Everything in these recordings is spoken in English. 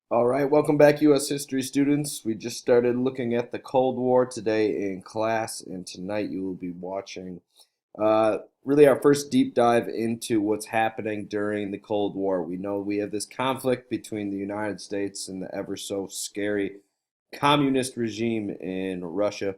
All right, welcome back, U.S. history students. We just started looking at the Cold War today in class, and tonight you will be watching really our first deep dive into what's happening during the Cold War. We know we have this conflict between the United States and the ever so scary communist regime in Russia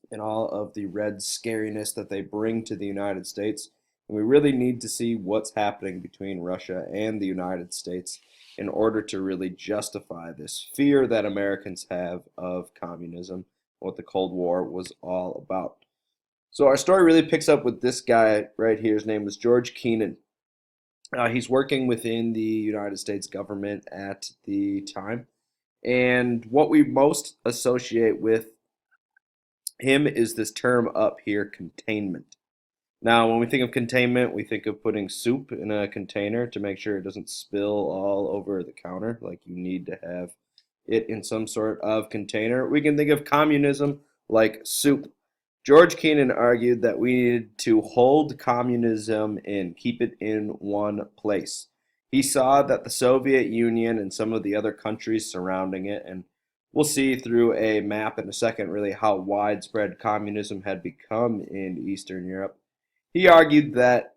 and all of the red scariness that they bring to the United States. And we really need to see what's happening between Russia and the United States in order to really justify this fear that Americans have of communism, what the Cold War was all about. So our story really picks up with this guy right here. His name was George Kennan. He's working within the United States government at the time. And what we most associate with him is this term up here, containment. Now, when we think of containment, we think of putting soup in a container to make sure it doesn't spill all over the counter. Like you need to have it in some sort of container. We can think of communism like soup. George Kennan argued that we needed to hold communism in, keep it in one place. He saw that the Soviet Union and some of the other countries surrounding it, and we'll see through a map in a second really how widespread communism had become in Eastern Europe. He argued that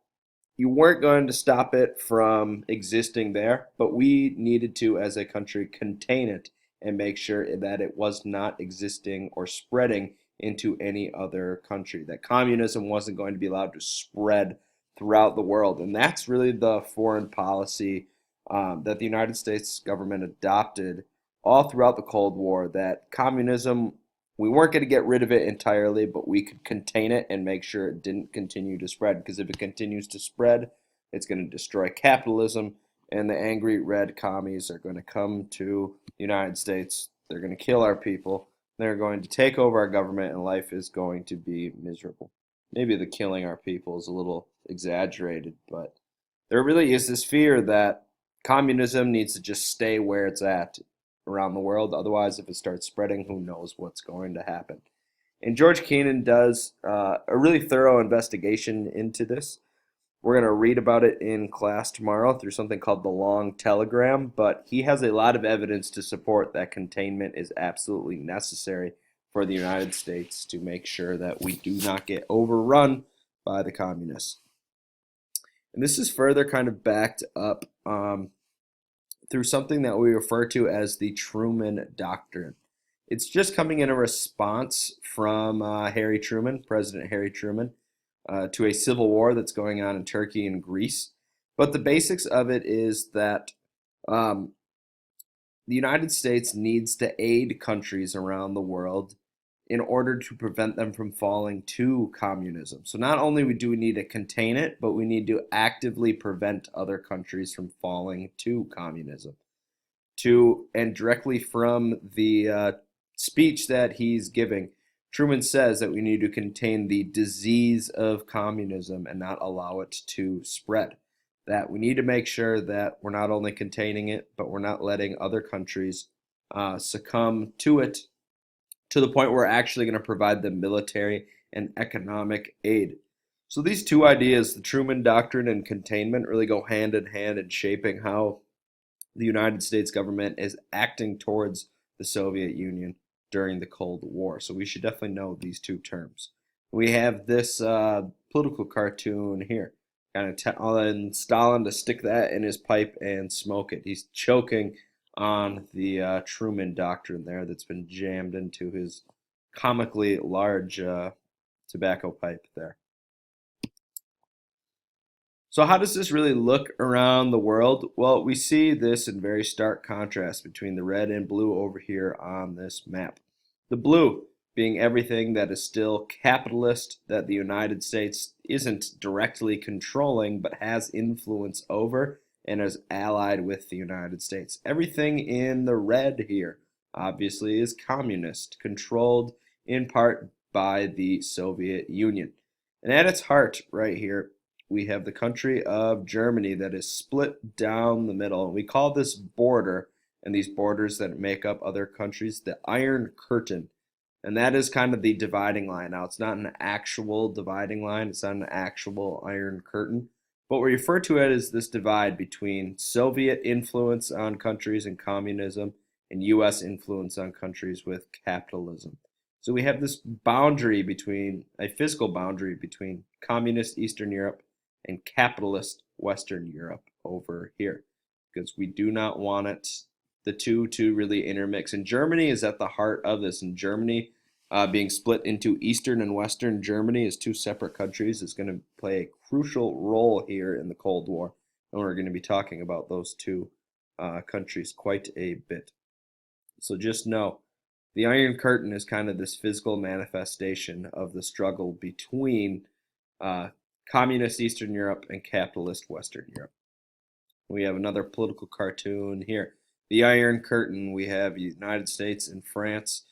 you weren't going to stop it from existing there, but we needed to, as a country, contain it and make sure that it was not existing or spreading into any other country. That communism wasn't going to be allowed to spread throughout the world. And that's really the foreign policy that the United States government adopted all throughout the Cold War, that communism, we weren't going to get rid of it entirely, but we could contain it and make sure it didn't continue to spread. Because if it continues to spread, it's going to destroy capitalism, and the angry red commies are going to come to the United States. They're going to kill our people. They're going to take over our government, and life is going to be miserable. Maybe the killing our people is a little exaggerated, but there really is this fear that communism needs to just stay where it's at around the world. Otherwise, if it starts spreading, who knows what's going to happen. And George Kennan does a really thorough investigation into this. We're going to read about it in class tomorrow through something called the Long Telegram, but he has a lot of evidence to support that containment is absolutely necessary for the United States to make sure that we do not get overrun by the communists. And this is further kind of backed up through something that we refer to as the Truman Doctrine. It's just coming in a response from Harry Truman, President Harry Truman, to a civil war that's going on in Turkey and Greece. But the basics of it is that um, the United States needs to aid countries around the world in order to prevent them from falling to communism. So not only do we need to contain it, but we need to actively prevent other countries from falling to communism. To and directly from the speech that he's giving, Truman says that we need to contain the disease of communism and not allow it to spread. That we need to make sure that we're not only containing it, but we're not letting other countries succumb to it to the point where we're actually going to provide them military and economic aid. So these two ideas, the Truman Doctrine and containment, really go hand in hand in shaping how the United States government is acting towards the Soviet Union during the Cold War. So we should definitely know these two terms. We have this political cartoon here, kind of telling Stalin to stick that in his pipe and smoke it. He's choking on the Truman Doctrine there that's been jammed into his comically large tobacco pipe there. So how does this really look around the world? Well, we see this in very stark contrast between the red and blue over here on this map. The blue being everything that is still capitalist, that the United States isn't directly controlling, but has influence over and is allied with the United States. Everything in the red here, obviously, is communist, controlled in part by the Soviet Union. And at its heart, right here, we have the country of Germany that is split down the middle. And we call this border and these borders that make up other countries the Iron Curtain. And that is kind of the dividing line. Now, it's not an actual dividing line, it's not an actual Iron Curtain, But we refer to it as this divide between Soviet influence on countries and communism and US influence on countries with capitalism. So we have this boundary between a physical boundary between communist Eastern Europe and capitalist Western Europe over here, because we do not want the two to really intermix. And Germany is at the heart of this. And Germany, being split into Eastern and Western Germany as two separate countries, is going to play a crucial role here in the Cold War. And we're going to be talking about those two countries quite a bit. So just know the Iron Curtain is kind of this physical manifestation of the struggle between communist Eastern Europe and capitalist Western Europe. We have another political cartoon here. The Iron Curtain, we have the United States and France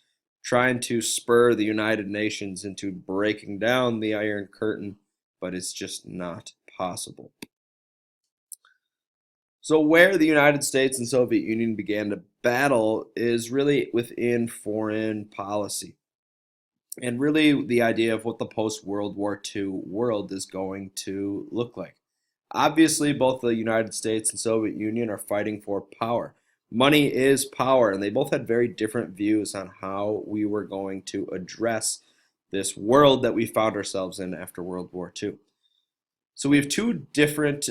trying to spur the United Nations into breaking down the Iron Curtain, but it's just not possible. So where the United States and Soviet Union began to battle is really within foreign policy. And really the idea of what the post-World War II world is going to look like. Obviously, both the United States and Soviet Union are fighting for power. Money is power, and they both had very different views on how we were going to address this world that we found ourselves in after World War II. So we have two different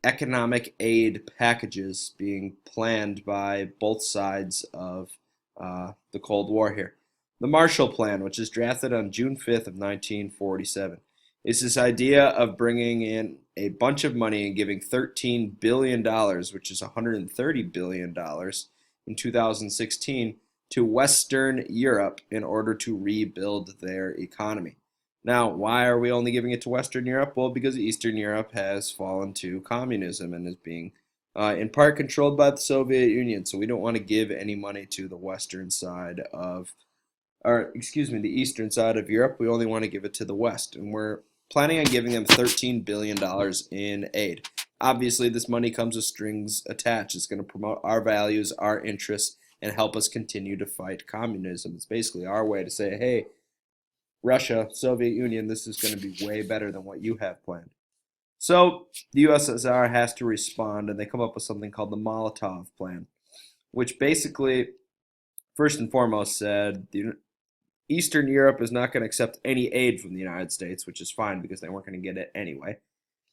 economic aid packages being planned by both sides of the Cold War here. The Marshall Plan, which is drafted on June 5th of 1947, is this idea of bringing in a bunch of money and giving $13 billion, which is $130 billion in 2016, to Western Europe in order to rebuild their economy. Now, why are we only giving it to Western Europe? Well, because Eastern Europe has fallen to communism and is being in part controlled by the Soviet Union, so we don't want to give any money to the western side of, or excuse me, the eastern side of Europe. We only want to give it to the West, and we're planning on giving them $13 billion in aid. Obviously, this money comes with strings attached. It's going to promote our values, our interests, and help us continue to fight communism. It's basically our way to say, hey, Russia, Soviet Union, this is going to be way better than what you have planned. So the USSR has to respond, and they come up with something called the Molotov Plan, which basically, first and foremost, said Eastern Europe is not going to accept any aid from the United States, which is fine because they weren't going to get it anyway,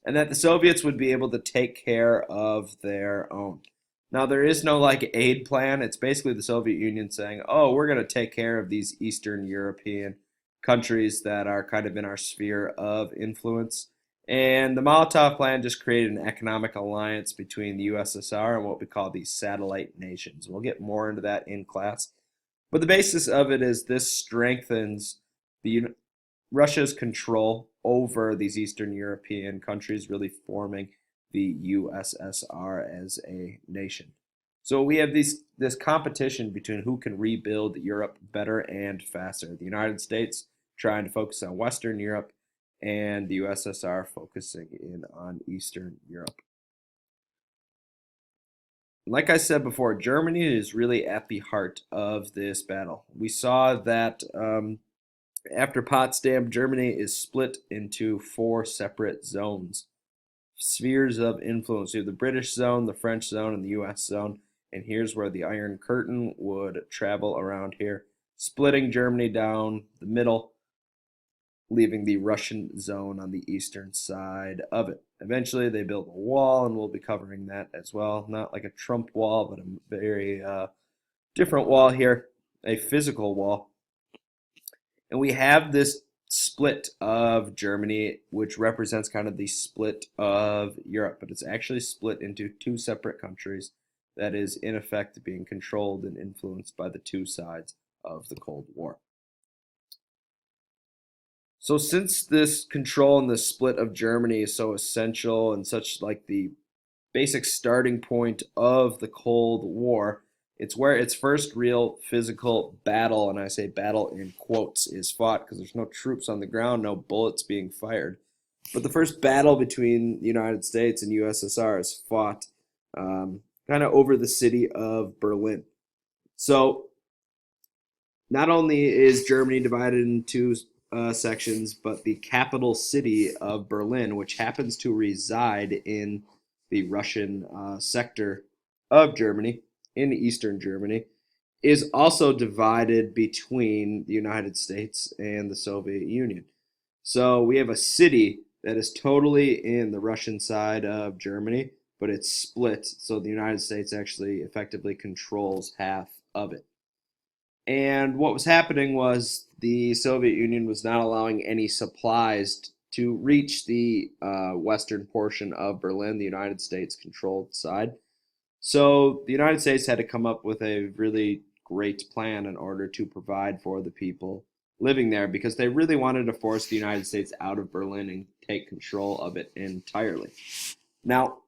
and that the Soviets would be able to take care of their own. Now, there is no like aid plan. It's basically the Soviet Union saying, oh, we're going to take care of these Eastern European countries that are kind of in our sphere of influence. And the Molotov Plan just created an economic alliance between the USSR and what we call these satellite nations. We'll get more into that in class. But the basis of it is this strengthens Russia's control over these Eastern European countries, really forming the USSR as a nation. So we have this competition between who can rebuild Europe better and faster. The United States trying to focus on Western Europe, and the USSR focusing in on Eastern Europe. Like I said before, Germany is really at the heart of this battle. We saw that after Potsdam, Germany is split into 4 separate zones, spheres of influence. You have the British zone, the French zone, and the US zone. And here's where the Iron Curtain would travel around here, splitting Germany down the middle, leaving the Russian zone on the eastern side of it. Eventually, they built a wall, and we'll be covering that as well. Not like a Trump wall, but a very different wall here, a physical wall. And we have this split of Germany, which represents kind of the split of Europe, but it's actually split into 2 separate countries that is, in effect, being controlled and influenced by the 2 sides of the Cold War. So since this control and the split of Germany is so essential and such like the basic starting point of the Cold War, it's where its first real physical battle, and I say battle in quotes, is fought because there's no troops on the ground, no bullets being fired. But the first battle between the United States and USSR is fought kind of over the city of Berlin. So not only is Germany divided into sections, but the capital city of Berlin, which happens to reside in the Russian sector of Germany, in eastern Germany, is also divided between the United States and the Soviet Union. So we have a city that is totally in the Russian side of Germany, but it's split. So the United States actually effectively controls half of it. And what was happening was the Soviet Union was not allowing any supplies to reach the western portion of Berlin, the United States controlled side. So the United States had to come up with a really great plan in order to provide for the people living there because they really wanted to force the United States out of Berlin and take control of it entirely. Now,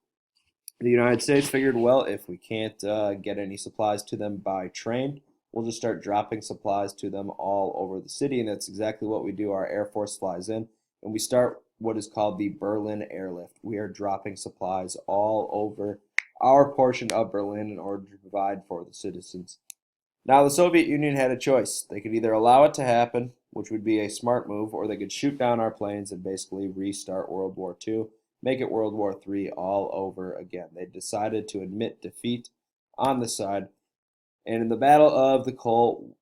the United States figured, well, if we can't get any supplies to them by train, we'll just start dropping supplies to them all over the city. And that's exactly what we do. Our Air Force flies in, and we start what is called the Berlin Airlift. We are dropping supplies all over our portion of Berlin in order to provide for the citizens. Now, the Soviet Union had a choice. They could either allow it to happen, which would be a smart move, or they could shoot down our planes and basically restart World War II, make it World War III all over again. They decided to admit defeat on the side. And in the Battle of the Cold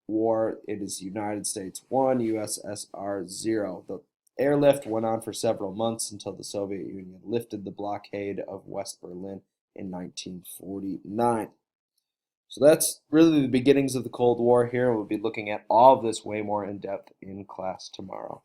War, it is United States 1, USSR 0. The airlift went on for several months until the Soviet Union lifted the blockade of West Berlin in 1949. So that's really the beginnings of the Cold War here. We'll be looking at all of this way more in depth in class tomorrow.